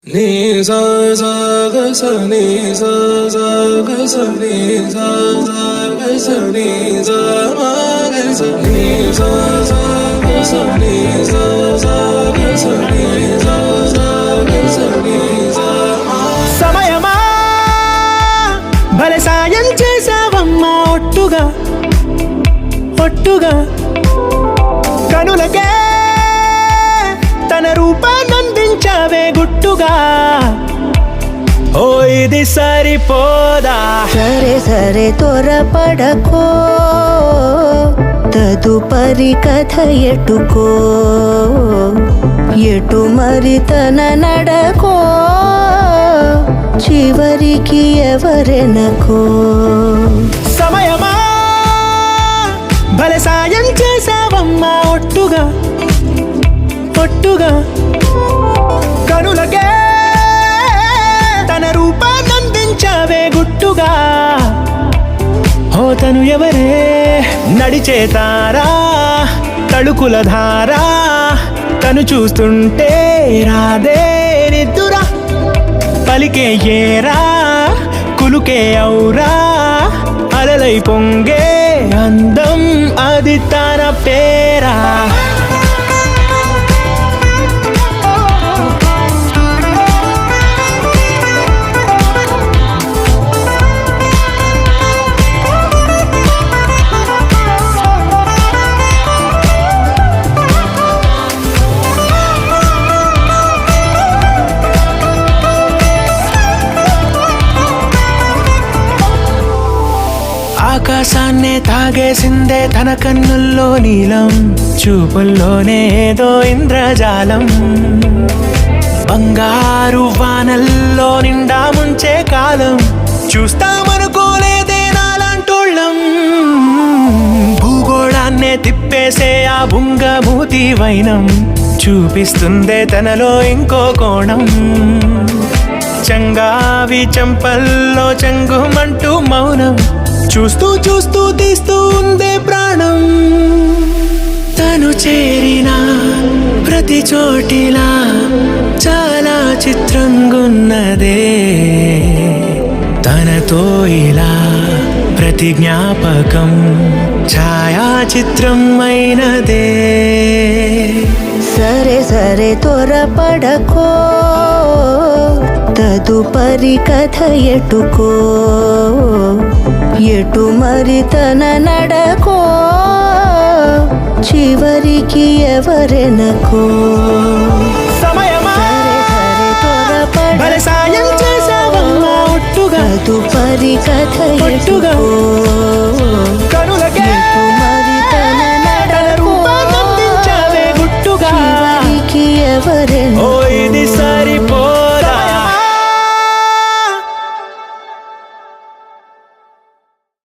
నీ సా సా గ స నీ సా సా గ స నీ సా సా గ స నీ సా మా గ స నీ సా సా గ స నీ సా సా గ స నీ సా సా గ స నీ సా మా. సమయమా భలే సాయం చేసావమ్మా ఒట్టుగా ఒట్టుగా కనులకే తన రూపాన్నందించావే గుట్టుగా. ఓ ఇది సరిపోదా, సరే సరే త్వరపడకో, తదుపరి కథ ఎటుకో, ఎటు మరి తన నడకో, చివరికి ఎవరెనకో. సమయమా భలే సాయం చేసావమ్మా ఒట్టుగా ఒట్టుగా కనులకే తన రూపాన్నందించావే గుట్టుగా. ఓ తను ఎవరే నడిచే తారా, తళుకుల ధారా, తను చూస్తుంటే రాదే నిద్దురా, పలికే ఏరా కులుకే ఔరా, అలలై పొంగే అందం అది తన పేరా. ఆకాశాన్నే తాగేసిందే తన కన్నుల్లో నీలం, చూపుల్లోనే ఏదో ఇంద్రజాలం, బంగారు వానల్లో నిండా ముంచే కాలం, చూస్తామనుకోలేదే నాలాంటోళ్ళం. భూగోళాన్నే తిప్పేసే ఆ బుంగమూతి వైనం, చూపిస్తుందే తనలో ఇంకో కోణం, చంగావి చంపల్లో చెంగుమంటూ మౌనం, చూస్తూ చూస్తూ తీస్తూ ఉందే ప్రాణం. తను చేరిన ప్రతి చోటిలా చాలా చిత్రంగున్నదే, తనతో ఇలా ప్రతి జ్ఞాపకం ఛాయాచిత్రం అయినదే. సరే సరే త్వరపడకో, తదుపరి కథ ఎటుకో, ఎటు మరి తన నడకో, చివరికి ఎవరెనకో. సమయమా సరే సరే భలే సాయం చేసావమ్మా ఒట్టుగా తదుపరి కథ ఒట్టుగా ఎటుకో.